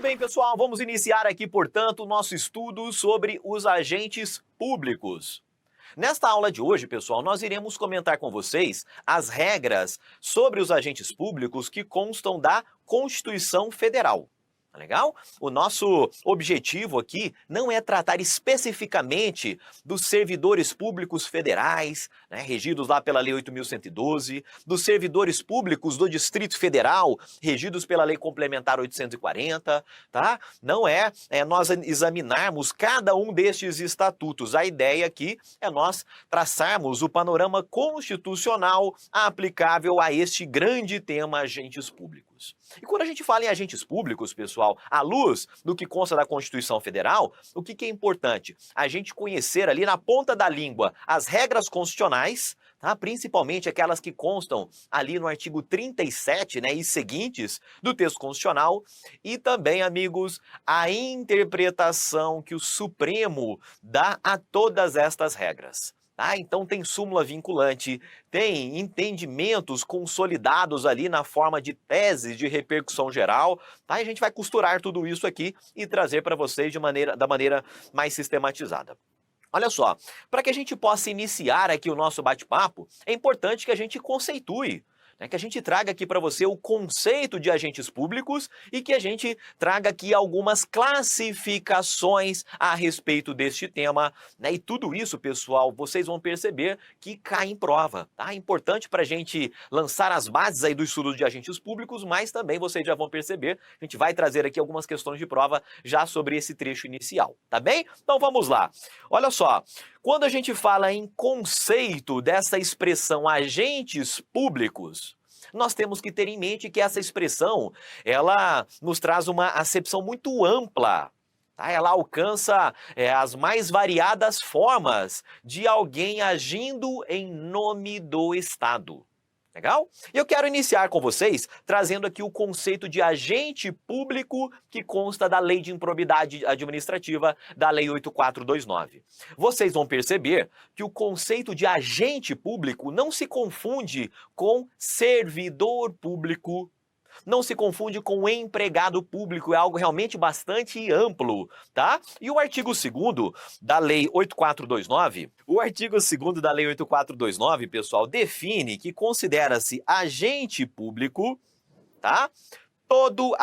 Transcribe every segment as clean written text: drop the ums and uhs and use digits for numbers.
bem, pessoal, vamos iniciar aqui, portanto, o nosso estudo sobre os agentes públicos. Nesta aula de hoje, pessoal, nós iremos comentar com vocês as regras sobre os agentes públicos que constam da Constituição Federal. Tá legal? O nosso objetivo aqui não é tratar especificamente dos servidores públicos federais, né, regidos lá pela Lei 8.112, dos servidores públicos do Distrito Federal, regidos pela Lei Complementar 840, tá? Não é nós examinarmos cada um destes estatutos. A ideia aqui é nós traçarmos o panorama constitucional aplicável a este grande tema agentes públicos. E quando a gente fala em agentes públicos, pessoal, à luz do que consta da Constituição Federal, o que é importante? A gente conhecer ali na ponta da língua as regras constitucionais, tá? Principalmente aquelas que constam ali no artigo 37, né, e seguintes do texto constitucional, e também, amigos, a interpretação que o Supremo dá a todas estas regras. Tá? Então tem súmula vinculante, tem entendimentos consolidados ali na forma de teses de repercussão geral, tá? E a gente vai costurar tudo isso aqui e trazer para vocês da maneira mais sistematizada. Olha só, para que a gente possa iniciar aqui o nosso bate-papo, é importante que a gente conceitue, né, que a gente traga aqui para você o conceito de agentes públicos e que a gente traga aqui algumas classificações a respeito deste tema, né? E tudo isso, pessoal, vocês vão perceber que cai em prova, tá? É importante para a gente lançar as bases aí do estudo de agentes públicos, mas também vocês já vão perceber, a gente vai trazer aqui algumas questões de prova já sobre esse trecho inicial, tá bem? Então vamos lá. Olha só, quando a gente fala em conceito dessa expressão agentes públicos, nós temos que ter em mente que essa expressão, ela nos traz uma acepção muito ampla. Tá? Ela alcança as mais variadas formas de alguém agindo em nome do Estado. Legal? E eu quero iniciar com vocês trazendo aqui o conceito de agente público que consta da Lei de Improbidade Administrativa, da Lei 8429. Vocês vão perceber que o conceito de agente público não se confunde com servidor público, não se confunde com empregado público, é algo realmente bastante amplo, tá? E o artigo 2º da Lei 8429, pessoal, define que considera-se agente público, tá? Toda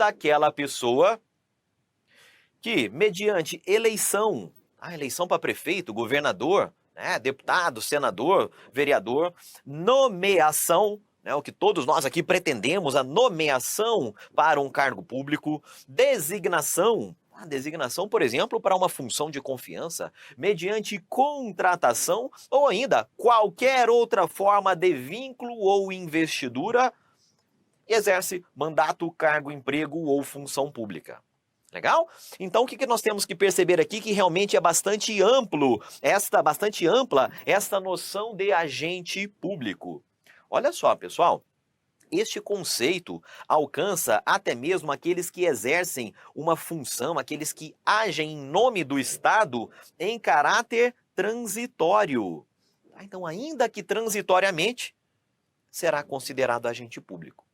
aquela pessoa que, mediante eleição, eleição para prefeito, governador, né, deputado, senador, vereador, nomeação, né, o que todos nós aqui pretendemos, a nomeação para um cargo público, designação, por exemplo, para uma função de confiança, mediante contratação ou ainda qualquer outra forma de vínculo ou investidura, exerce mandato, cargo, emprego ou função pública. Legal? Então o que nós temos que perceber aqui que realmente é bastante ampla esta noção de agente público. Olha só, pessoal, este conceito alcança até mesmo aqueles que exercem uma função, aqueles que agem em nome do Estado em caráter transitório. Então, ainda que transitoriamente, será considerado agente público.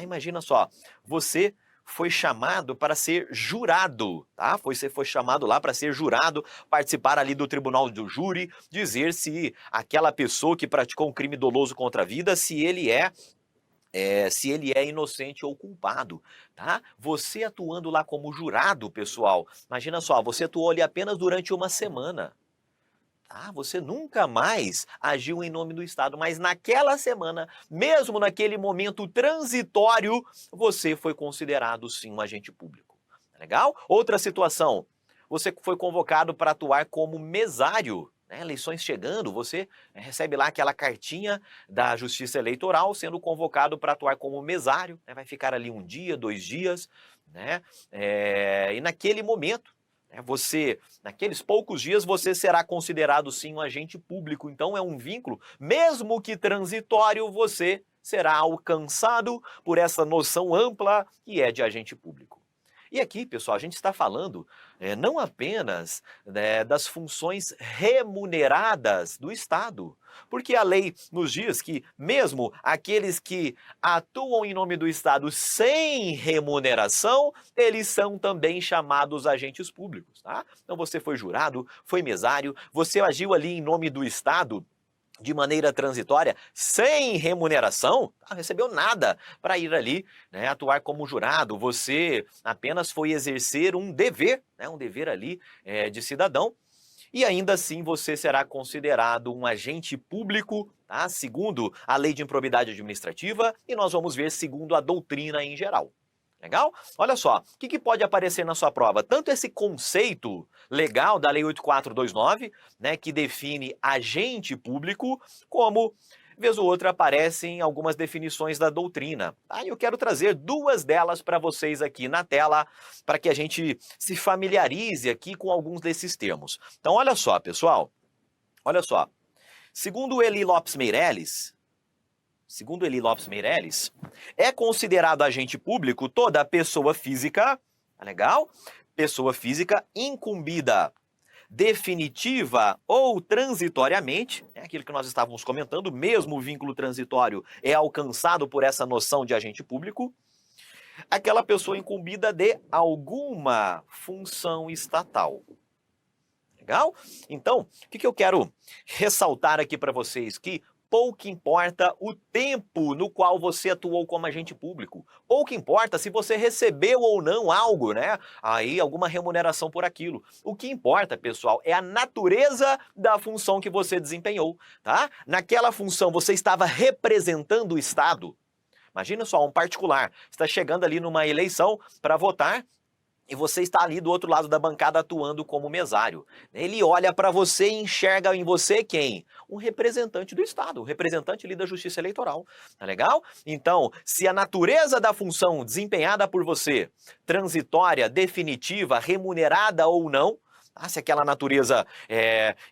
Imagina só, você foi chamado para ser jurado, tá? Você foi chamado lá para ser jurado, participar ali do tribunal do júri, dizer se aquela pessoa que praticou um crime doloso contra a vida, se ele é inocente ou culpado, tá? Você atuando lá como jurado, pessoal, imagina só, você atuou ali apenas durante uma semana. Você nunca mais agiu em nome do Estado, mas naquela semana, mesmo naquele momento transitório, você foi considerado sim um agente público. Legal? Outra situação, você foi convocado para atuar como mesário, né? Eleições chegando, você recebe lá aquela cartinha da Justiça Eleitoral sendo convocado para atuar como mesário, né? Vai ficar ali 1 dia, 2 dias, né? E naquele momento, naqueles poucos dias, você será considerado sim um agente público. Então é um vínculo, mesmo que transitório, você será alcançado por essa noção ampla que é de agente público. E aqui, pessoal, a gente está falando não apenas, né, das funções remuneradas do Estado, porque a lei nos diz que mesmo aqueles que atuam em nome do Estado sem remuneração, eles são também chamados agentes públicos, tá? Então você foi jurado, foi mesário, você agiu ali em nome do Estado de maneira transitória, sem remuneração, não recebeu nada para ir ali, né, atuar como jurado. Você apenas foi exercer um dever, né, um dever ali de cidadão, e ainda assim você será considerado um agente público, tá, segundo a Lei de Improbidade Administrativa, e nós vamos ver segundo a doutrina em geral. Legal? Olha só, o que pode aparecer na sua prova? Tanto esse conceito legal da Lei 8429, né, que define agente público, como, vez ou outra, aparecem algumas definições da doutrina. Tá? E eu quero trazer duas delas para vocês aqui na tela, para que a gente se familiarize aqui com alguns desses termos. Então, olha só, pessoal. Olha só. Segundo Eli Lopes Meireles, é considerado agente público toda pessoa física, tá legal? Pessoa física incumbida definitiva ou transitoriamente, é aquilo que nós estávamos comentando, mesmo o vínculo transitório é alcançado por essa noção de agente público, aquela pessoa incumbida de alguma função estatal. Legal? Então, o que eu quero ressaltar aqui para vocês? Que pouco importa o tempo no qual você atuou como agente público. Pouco importa se você recebeu ou não algo, né? Aí, alguma remuneração por aquilo. O que importa, pessoal, é a natureza da função que você desempenhou, tá? Naquela função, você estava representando o Estado. Imagina só, um particular está chegando ali numa eleição para votar, e você está ali do outro lado da bancada atuando como mesário. Ele olha para você e enxerga em você quem? Um representante do Estado, um representante ali da Justiça Eleitoral. Tá legal? Então, se a natureza da função desempenhada por você, transitória, definitiva, remunerada ou não, se aquela natureza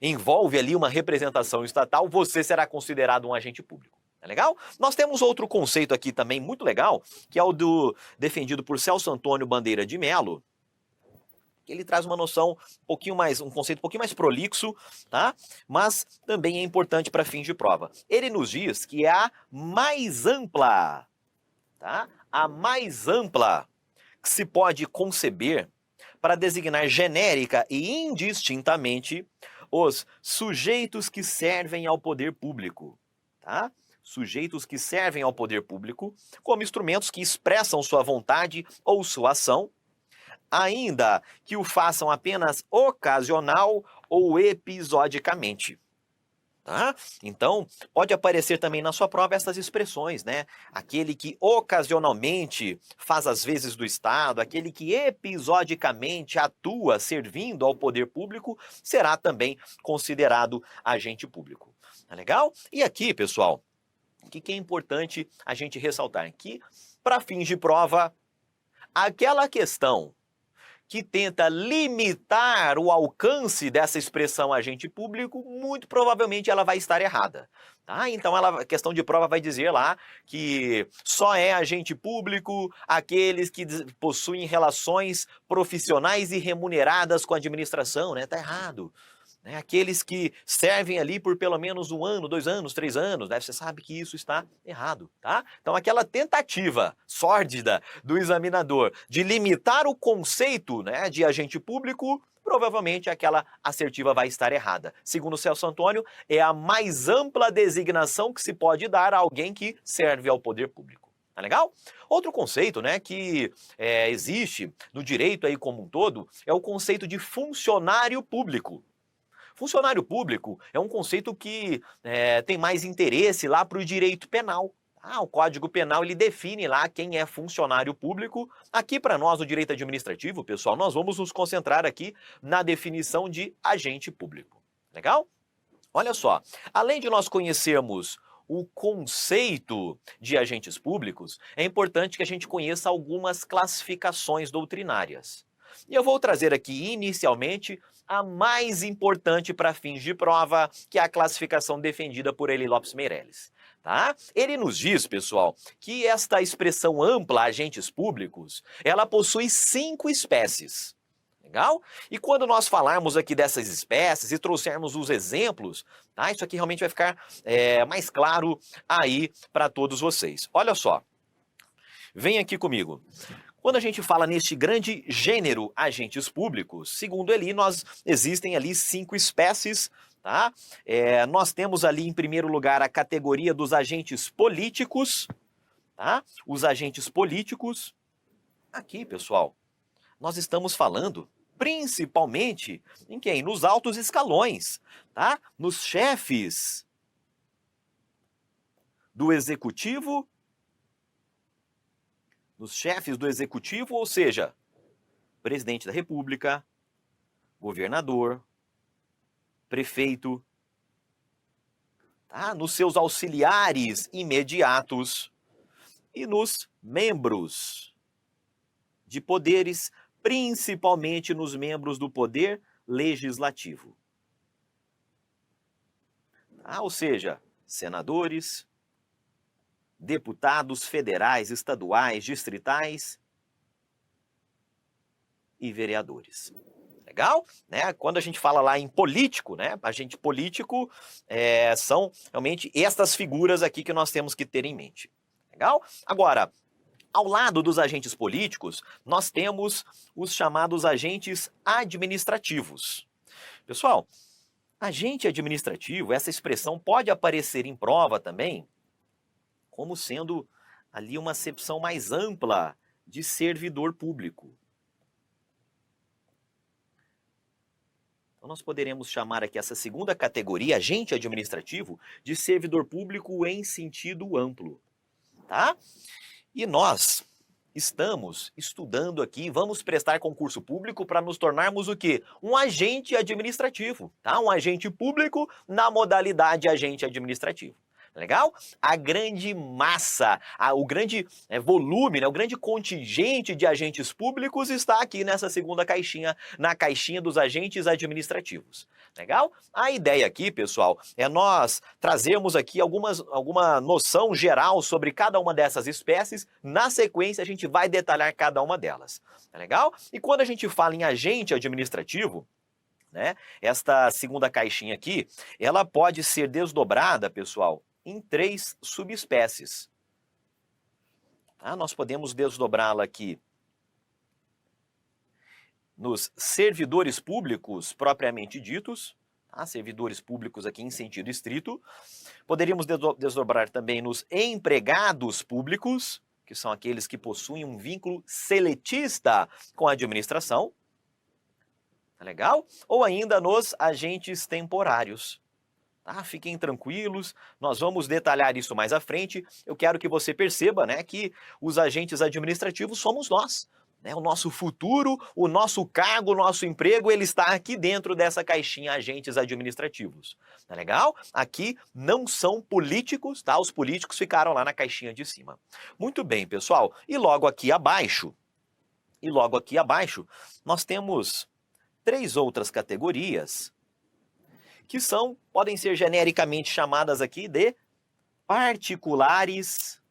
envolve ali uma representação estatal, você será considerado um agente público. É legal? Nós temos outro conceito aqui também muito legal, que é o defendido por Celso Antônio Bandeira de Mello. Ele traz uma noção um conceito um pouquinho mais prolixo, tá? Mas também é importante para fins de prova. Ele nos diz que é a mais ampla, tá? A mais ampla que se pode conceber para designar genérica e indistintamente os sujeitos que servem ao poder público, tá? Sujeitos que servem ao poder público como instrumentos que expressam sua vontade ou sua ação, ainda que o façam apenas ocasional ou episodicamente. Tá? Então, pode aparecer também na sua prova essas expressões, né? Aquele que ocasionalmente faz as vezes do Estado, aquele que episodicamente atua servindo ao poder público, será também considerado agente público. Tá legal? E aqui, pessoal, o que é importante a gente ressaltar? Que, para fins de prova, aquela questão que tenta limitar o alcance dessa expressão agente público, muito provavelmente ela vai estar errada. Tá? Então a questão de prova vai dizer lá que só é agente público aqueles que possuem relações profissionais e remuneradas com a administração, né? Tá errado. Aqueles que servem ali por pelo menos 1 ano, 2 anos, 3 anos, né? Você sabe que isso está errado, tá? Então aquela tentativa sórdida do examinador de limitar o conceito, né, de agente público, provavelmente aquela assertiva vai estar errada. Segundo Celso Antônio, é a mais ampla designação que se pode dar a alguém que serve ao poder público. Tá legal? Outro conceito, né, que existe no direito aí como um todo é o conceito de funcionário público. Funcionário público é um conceito que tem mais interesse lá para o direito penal. O Código Penal ele define lá quem é funcionário público. Aqui para nós, no direito administrativo, pessoal, nós vamos nos concentrar aqui na definição de agente público. Legal? Olha só, além de nós conhecermos o conceito de agentes públicos, é importante que a gente conheça algumas classificações doutrinárias. E eu vou trazer aqui, inicialmente, a mais importante para fins de prova, que é a classificação defendida por Eli Lopes Meireles. Tá? Ele nos diz, pessoal, que esta expressão ampla, agentes públicos, ela possui 5 espécies. Legal? E quando nós falarmos aqui dessas espécies e trouxermos os exemplos, tá? Isso aqui realmente vai ficar mais claro aí para todos vocês. Olha só, vem aqui comigo. Quando a gente fala neste grande gênero agentes públicos, segundo ele, existem ali 5 espécies, tá? Nós temos ali em primeiro lugar a categoria dos agentes políticos, tá? Os agentes políticos. Aqui, pessoal, nós estamos falando principalmente em quem? Nos altos escalões, tá? Nos chefes do executivo, ou seja, presidente da República, governador, prefeito, tá? Nos seus auxiliares imediatos e nos membros de poderes, principalmente nos membros do poder legislativo. Tá? Ou seja, senadores, deputados federais, estaduais, distritais e vereadores. Legal? Né? Quando a gente fala lá em político, né? Agente político são realmente estas figuras aqui que nós temos que ter em mente. Legal? Agora, ao lado dos agentes políticos, nós temos os chamados agentes administrativos. Pessoal, agente administrativo, essa expressão pode aparecer em prova também como sendo ali uma acepção mais ampla de servidor público. Então nós poderemos chamar aqui essa segunda categoria, agente administrativo, de servidor público em sentido amplo, tá? E nós estamos estudando aqui, vamos prestar concurso público para nos tornarmos o quê? Um agente administrativo, tá? Um agente público na modalidade agente administrativo. Legal? A grande massa, o grande volume, né, o grande contingente de agentes públicos está aqui nessa segunda caixinha, na caixinha dos agentes administrativos. Legal? A ideia aqui, pessoal, é nós trazermos aqui alguma noção geral sobre cada uma dessas espécies. Na sequência, a gente vai detalhar cada uma delas. Tá legal? E quando a gente fala em agente administrativo, né, esta segunda caixinha aqui, ela pode ser desdobrada, pessoal, em 3 subespécies. Tá? Nós podemos desdobrá-la aqui nos servidores públicos propriamente ditos, tá? Servidores públicos aqui em sentido estrito. Poderíamos desdobrar também nos empregados públicos, que são aqueles que possuem um vínculo seletista com a administração. Tá legal? Ou ainda nos agentes temporários. Fiquem tranquilos, nós vamos detalhar isso mais à frente. Eu quero que você perceba, né, que os agentes administrativos somos nós. Né? O nosso futuro, o nosso cargo, o nosso emprego, ele está aqui dentro dessa caixinha agentes administrativos. Tá legal? Aqui não são políticos, tá? Os políticos ficaram lá na caixinha de cima. Muito bem, pessoal. E logo aqui abaixo, nós temos 3 outras categorias que podem ser genericamente chamadas aqui de particulares,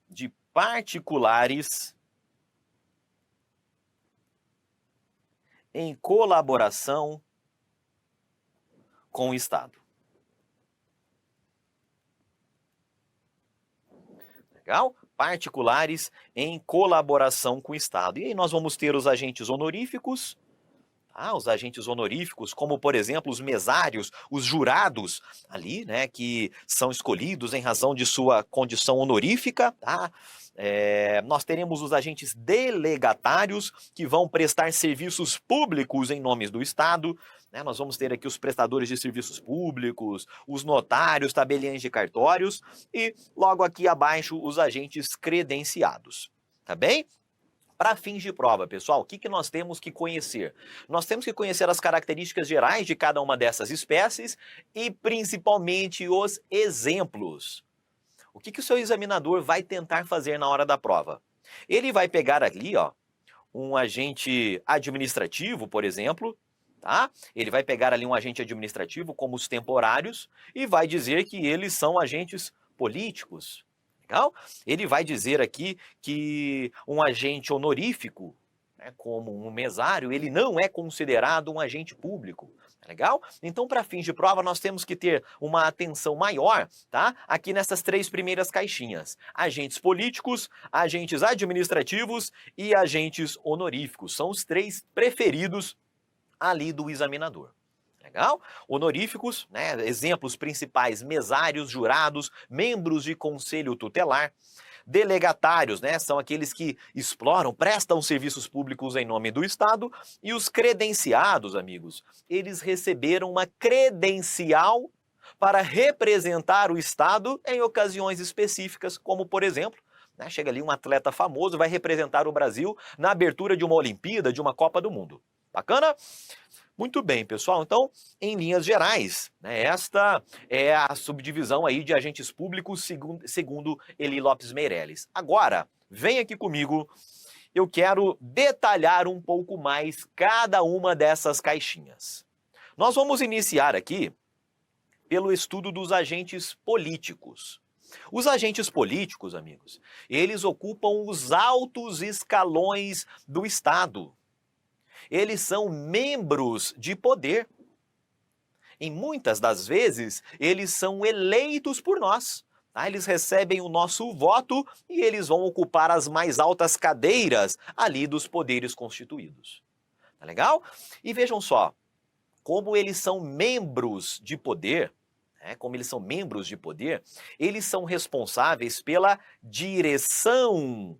de particulares em colaboração com o Estado. Legal? Particulares em colaboração com o Estado. E aí nós vamos ter os agentes honoríficos, os agentes honoríficos, como por exemplo os mesários, os jurados ali, né, que são escolhidos em razão de sua condição honorífica, tá? Nós teremos os agentes delegatários, que vão prestar serviços públicos em nome do Estado, né? Nós vamos ter aqui os prestadores de serviços públicos, os notários, tabeliães de cartórios e logo aqui abaixo os agentes credenciados, tá bem? Para fins de prova, pessoal, o que nós temos que conhecer? Nós temos que conhecer as características gerais de cada uma dessas espécies e principalmente os exemplos. O que o seu examinador vai tentar fazer na hora da prova? Ele vai pegar ali, um agente administrativo, por exemplo, tá? Ele vai pegar ali um agente administrativo, como os temporários, e vai dizer que eles são agentes políticos. Legal? Ele vai dizer aqui que um agente honorífico, né, como um mesário, ele não é considerado um agente público. Legal? Então, para fins de prova, nós temos que ter uma atenção maior, tá? Aqui nessas três primeiras caixinhas. Agentes políticos, agentes administrativos e agentes honoríficos. São os três preferidos ali do examinador. Legal? Honoríficos, né? Exemplos principais: mesários, jurados, membros de conselho tutelar. Delegatários, né? São aqueles que exploram, prestam serviços públicos em nome do Estado. E os credenciados, amigos, eles receberam uma credencial para representar o Estado em ocasiões específicas, como por exemplo, né, chega ali um atleta famoso, vai representar o Brasil na abertura de uma Olimpíada, de uma Copa do Mundo. Bacana? Muito bem, pessoal. Então, em linhas gerais, né, esta é a subdivisão aí de agentes públicos segundo Eli Lopes Meireles. Agora, vem aqui comigo, eu quero detalhar um pouco mais cada uma dessas caixinhas. Nós vamos iniciar aqui pelo estudo dos agentes políticos. Os agentes políticos, amigos, eles ocupam os altos escalões do Estado. Eles são membros de poder. Em muitas das vezes, eles são eleitos por nós. Tá? Eles recebem o nosso voto e eles vão ocupar as mais altas cadeiras ali dos poderes constituídos. Tá legal? E vejam só, como eles são membros de poder, eles são responsáveis pela direção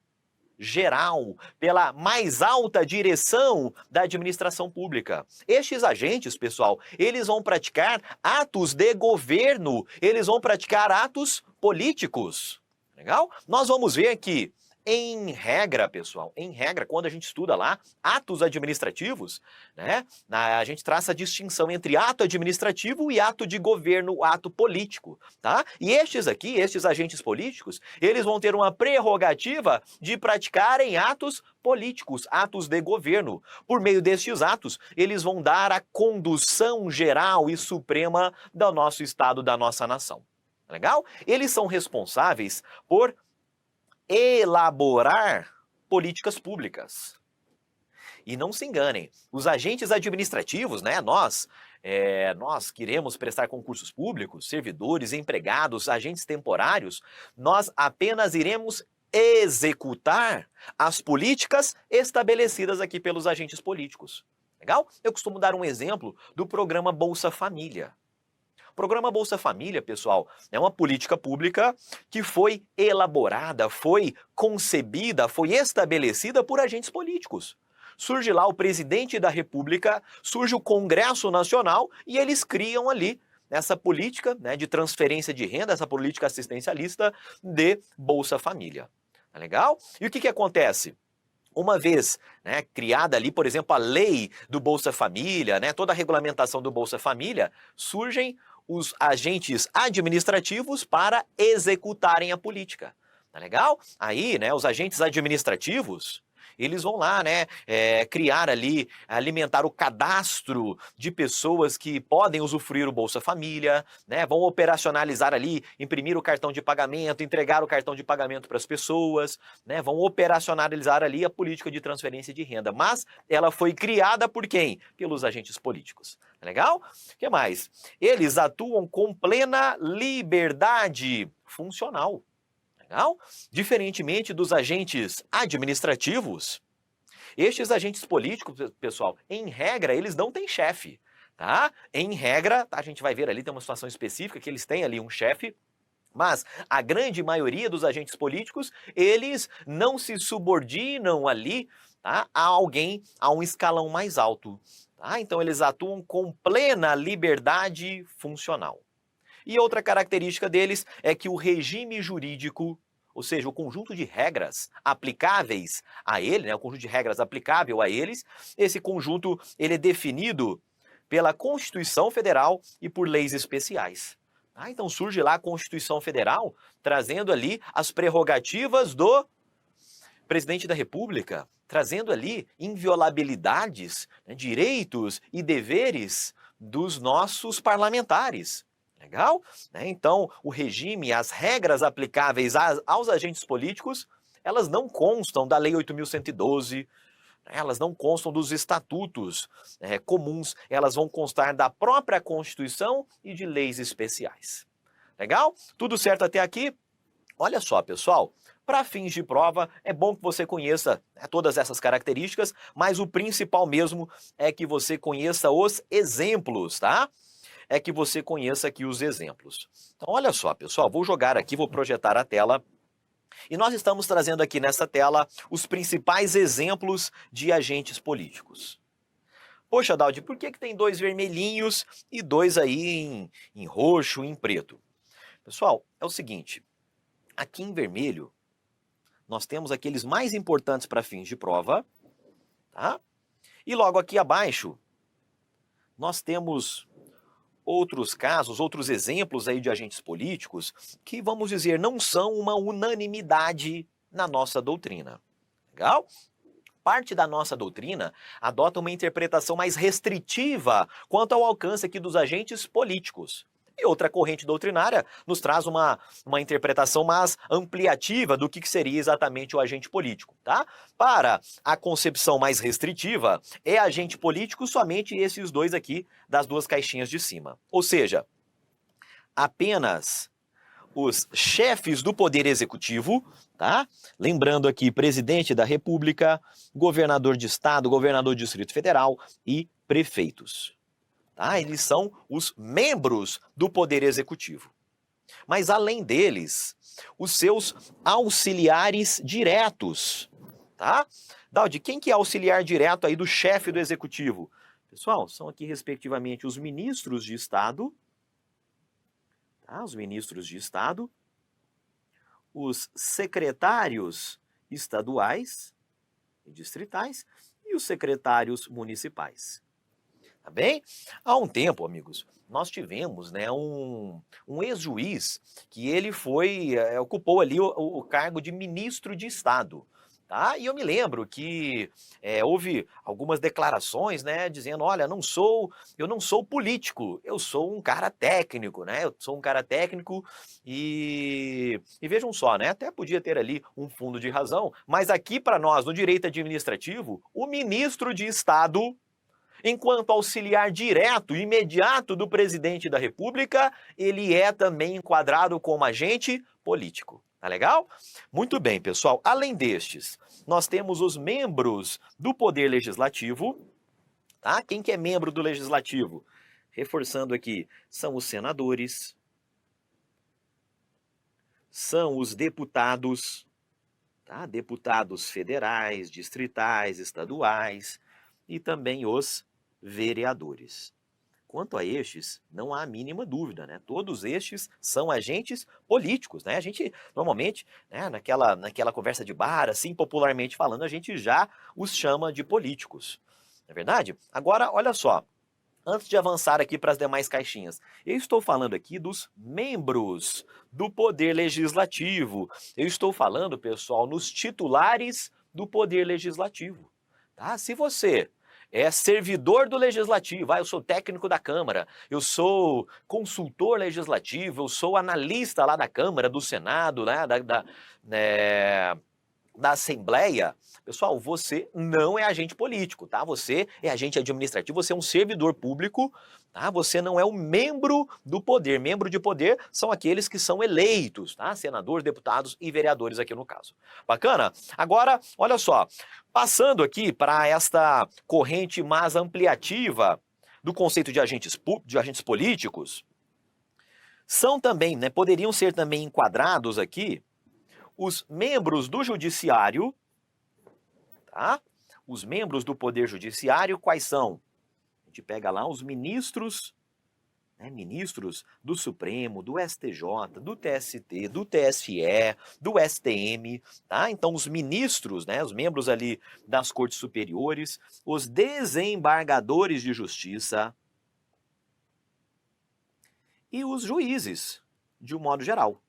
geral, pela mais alta direção da administração pública. Estes agentes, pessoal, eles vão praticar atos de governo, eles vão praticar atos políticos. Legal? Nós vamos ver que, em regra, pessoal, quando a gente estuda lá atos administrativos, né, a gente traça a distinção entre ato administrativo e ato de governo, ato político, tá? E estes agentes políticos, eles vão ter uma prerrogativa de praticarem atos políticos, atos de governo. Por meio destes atos, eles vão dar a condução geral e suprema do nosso Estado, da nossa nação. Legal? Eles são responsáveis por elaborar políticas públicas. E não se enganem, os agentes administrativos, né, nós queremos prestar concursos públicos, servidores, empregados, agentes temporários, nós apenas iremos executar as políticas estabelecidas aqui pelos agentes políticos. Legal? Eu costumo dar um exemplo do programa Bolsa Família. O programa Bolsa Família, pessoal, é uma política pública que foi elaborada, foi concebida, foi estabelecida por agentes políticos. Surge lá o presidente da República, surge o Congresso Nacional e eles criam ali essa política, né, de transferência de renda, essa política assistencialista de Bolsa Família. Tá legal? E o que acontece? Uma vez, né, criada ali, por exemplo, a lei do Bolsa Família, né, toda a regulamentação do Bolsa Família, surgem os agentes administrativos para executarem a política. Tá legal? Aí, né, os agentes administrativos, eles vão lá, né, criar ali, alimentar o cadastro de pessoas que podem usufruir o Bolsa Família, né, vão operacionalizar ali, imprimir o cartão de pagamento, entregar o cartão de pagamento para as pessoas, né, vão operacionalizar ali a política de transferência de renda. Mas ela foi criada por quem? Pelos agentes políticos. Legal? O que mais? Eles atuam com plena liberdade funcional. Legal? Diferentemente dos agentes administrativos, estes agentes políticos, pessoal, em regra, eles não têm chefe, tá? Em regra, tá, a gente vai ver ali, tem uma situação específica que eles têm ali um chefe, mas a grande maioria dos agentes políticos, eles não se subordinam ali, tá, a alguém a um escalão mais alto. Tá? Então, eles atuam com plena liberdade funcional. E outra característica deles é que o regime jurídico, ou seja, o conjunto de regras aplicáveis a ele, né, o conjunto de regras aplicável a eles, esse conjunto ele é definido pela Constituição Federal e por leis especiais. Ah, então surge lá a Constituição Federal trazendo ali as prerrogativas do presidente da República trazendo ali inviolabilidades, né, direitos e deveres dos nossos parlamentares. Legal? Né? Então, o regime, as regras aplicáveis aos agentes políticos, elas não constam da Lei 8.112, elas não constam dos estatutos comuns, elas vão constar da própria Constituição e de leis especiais. Legal? Tudo certo até aqui? Olha só, pessoal, para fins de prova, é bom que você conheça todas essas características, mas o principal mesmo é que você conheça os exemplos, tá? É que você conheça aqui os exemplos. Então, olha só, pessoal, vou jogar aqui, vou projetar a tela. E nós estamos trazendo aqui nessa tela os principais exemplos de agentes políticos. Poxa, Daldi, por que tem 2 vermelhinhos e 2 aí em roxo e em preto? Pessoal, é o seguinte, aqui em vermelho, nós temos aqueles mais importantes para fins de prova, tá? E logo aqui abaixo, nós temos outros casos, outros exemplos aí de agentes políticos que, vamos dizer, não são uma unanimidade na nossa doutrina. Legal? Parte da nossa doutrina adota uma interpretação mais restritiva quanto ao alcance aqui dos agentes políticos. E outra corrente doutrinária nos traz uma interpretação mais ampliativa do que seria exatamente o agente político, tá? Para a concepção mais restritiva, é agente político somente esses dois aqui das duas caixinhas de cima. Ou seja, apenas os chefes do poder executivo, tá? Lembrando aqui, presidente da República, governador de estado, governador do Distrito Federal e prefeitos. Tá? Eles são os membros do Poder Executivo. Mas, além deles, os seus auxiliares diretos. Tá? Daldi, quem que é auxiliar direto aí do chefe do Executivo? Pessoal, são aqui, respectivamente, os ministros de Estado, tá? Os ministros de Estado, os secretários estaduais e distritais e os secretários municipais. Tá bem? Há um tempo, amigos, nós tivemos um ex-juiz que ele ocupou ali o cargo de ministro de Estado. Tá? E eu me lembro que houve algumas declarações, né, dizendo, olha, eu não sou político, eu sou um cara técnico, né? Eu sou um cara técnico e vejam só, né? Até podia ter ali um fundo de razão, mas aqui para nós, no direito administrativo, o ministro de Estado, enquanto auxiliar direto e imediato do presidente da República, ele é também enquadrado como agente político. Tá legal? Muito bem, pessoal. Além destes, nós temos os membros do Poder Legislativo. Tá? Quem que é membro do Legislativo? Reforçando aqui, são os senadores, são os deputados, tá? Deputados federais, distritais, estaduais e também os vereadores. Quanto a estes, não há a mínima dúvida, né? Todos estes são agentes políticos, né? A gente, normalmente, né, naquela conversa de bar, assim, popularmente falando, a gente já os chama de políticos. Não é verdade? Agora, olha só, antes de avançar aqui para as demais caixinhas, eu estou falando aqui dos membros do Poder Legislativo. Eu estou falando, pessoal, nos titulares do Poder Legislativo. Tá? Se você é servidor do Legislativo, eu sou técnico da Câmara, eu sou consultor legislativo, eu sou analista lá da Câmara, do Senado, né, da Assembleia, pessoal, você não é agente político, tá? Você é agente administrativo, você é um servidor público, tá? Você não é um membro do poder. Membro de poder são aqueles que são eleitos, tá? Senadores, deputados e vereadores aqui no caso. Bacana? Agora, olha só, passando aqui para esta corrente mais ampliativa do conceito de agentes políticos, são também, né, poderiam ser também enquadrados aqui os membros do judiciário, tá? Os membros do poder judiciário, quais são? A gente pega lá os ministros, né, ministros do Supremo, do STJ, do TST, do TSE, do STM, tá? Então os ministros, né, os membros ali das cortes superiores, os desembargadores de justiça e os juízes, de um modo geral.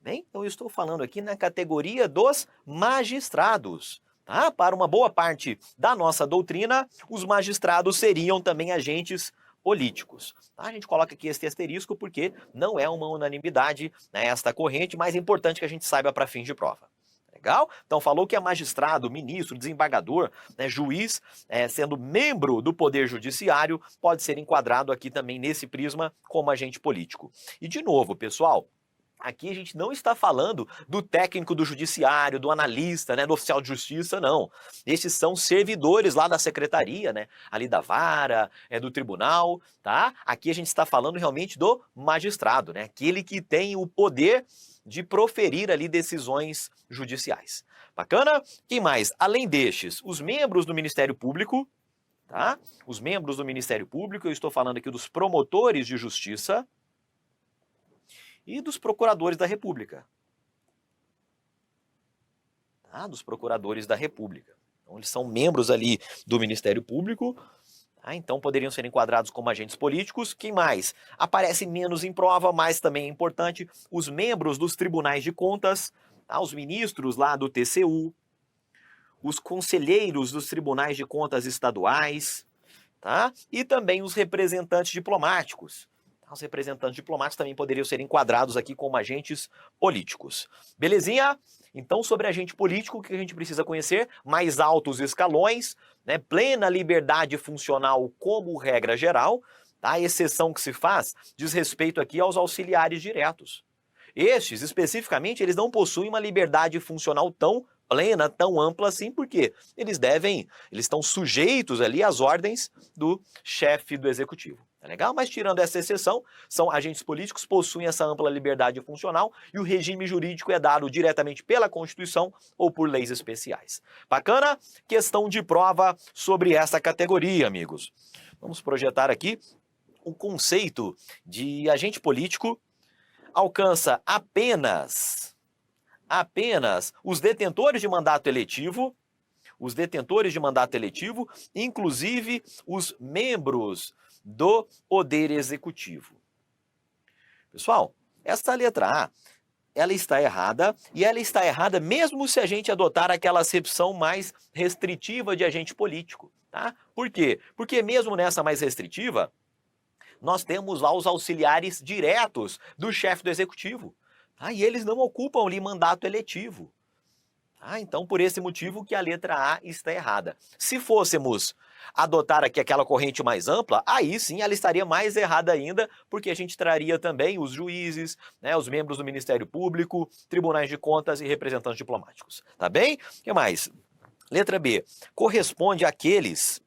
Bem, eu estou falando aqui na categoria dos magistrados. Tá? Para uma boa parte da nossa doutrina, os magistrados seriam também agentes políticos. Tá? A gente coloca aqui este asterisco porque não é uma unanimidade, né, esta corrente, mas é importante que a gente saiba para fins de prova. Legal? Então falou que é magistrado, ministro, desembargador, né, juiz, sendo membro do Poder Judiciário, pode ser enquadrado aqui também nesse prisma como agente político. E de novo, pessoal, aqui a gente não está falando do técnico do judiciário, do analista, né, do oficial de justiça, não. Esses são servidores lá da secretaria, né, ali da vara, do tribunal, tá? Aqui a gente está falando realmente do magistrado, né, aquele que tem o poder de proferir ali decisões judiciais. Bacana? Quem mais? Além destes, os membros do Ministério Público, tá? Os membros do Ministério Público, eu estou falando aqui dos promotores de justiça, e dos procuradores da República. Tá? Dos procuradores da República. Então, eles são membros ali do Ministério Público, tá? Então poderiam ser enquadrados como agentes políticos. Quem mais? Aparece menos em prova, mas também é importante, os membros dos tribunais de contas, tá? Os ministros lá do TCU, os conselheiros dos tribunais de contas estaduais, tá? E também os representantes diplomáticos. Os representantes diplomáticos também poderiam ser enquadrados aqui como agentes políticos. Belezinha? Então, sobre agente político, o que a gente precisa conhecer? Mais altos escalões, né? Plena liberdade funcional como regra geral. Tá? A exceção que se faz diz respeito aqui aos auxiliares diretos. Estes, especificamente, eles não possuem uma liberdade funcional tão plena, tão ampla assim, porque eles estão sujeitos ali às ordens do chefe do executivo. Tá legal? Mas tirando essa exceção, são agentes políticos, possuem essa ampla liberdade funcional e o regime jurídico é dado diretamente pela Constituição ou por leis especiais. Bacana? Questão de prova sobre essa categoria, amigos. Vamos projetar aqui o conceito de agente político alcança apenas os detentores de mandato eletivo, inclusive os membros do Poder Executivo. Pessoal, essa letra A, ela está errada, e ela está errada mesmo se a gente adotar aquela acepção mais restritiva de agente político, tá? Por quê? Porque mesmo nessa mais restritiva, nós temos lá os auxiliares diretos do chefe do executivo. Tá? E eles não ocupam ali mandato eletivo. Tá? Então, por esse motivo que a letra A está errada. Se fôssemos adotar aqui aquela corrente mais ampla, aí sim ela estaria mais errada ainda, porque a gente traria também os juízes, né, os membros do Ministério Público, tribunais de contas e representantes diplomáticos. Tá bem? O que mais? Letra B. Corresponde àqueles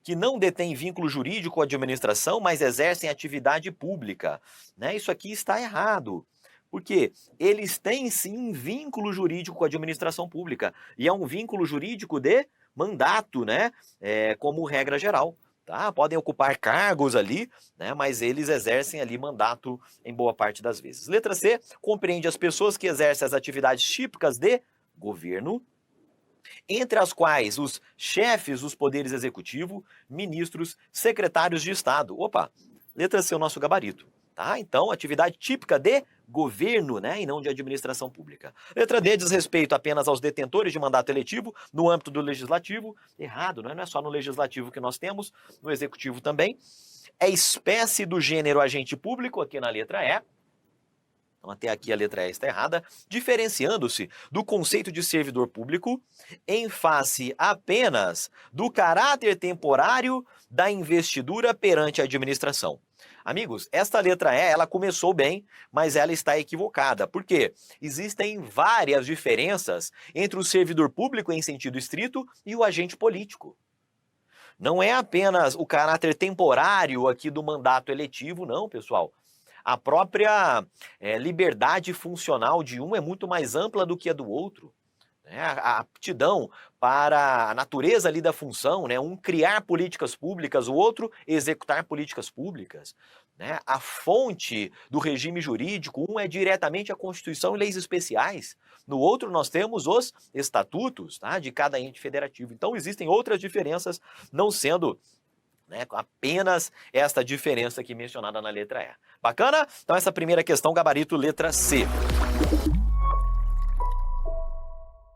que não detêm vínculo jurídico com a administração, mas exercem atividade pública. Né? Isso aqui está errado. Porque eles têm sim vínculo jurídico com a administração pública. E é um vínculo jurídico de mandato, né? Como regra geral. Tá? Podem ocupar cargos ali, né? Mas eles exercem ali mandato em boa parte das vezes. Letra C, compreende as pessoas que exercem as atividades típicas de governo, entre as quais os chefes dos poderes executivo, ministros, secretários de Estado. Opa, letra C é o nosso gabarito. Tá? Então, atividade típica de governo, né, e não de administração pública. Letra D diz respeito apenas aos detentores de mandato eletivo no âmbito do legislativo. Errado, não é só no legislativo que nós temos, no executivo também. É espécie do gênero agente público, aqui na letra E. Então, até aqui a letra E está errada, diferenciando-se do conceito de servidor público em face apenas do caráter temporário da investidura perante a administração. Amigos, esta letra E, ela começou bem, mas ela está equivocada. Por quê? Existem várias diferenças entre o servidor público em sentido estrito e o agente político. Não é apenas o caráter temporário aqui do mandato eletivo, não, pessoal. A própria liberdade funcional de um é muito mais ampla do que a do outro. A aptidão para a natureza ali da função, né? Um criar políticas públicas, o outro executar políticas públicas. Né? A fonte do regime jurídico, um é diretamente a Constituição e leis especiais. No outro nós temos os estatutos, tá? De cada ente federativo. Então existem outras diferenças, não sendo né? Apenas esta diferença aqui mencionada na letra E. Bacana? Então essa primeira questão, gabarito letra C.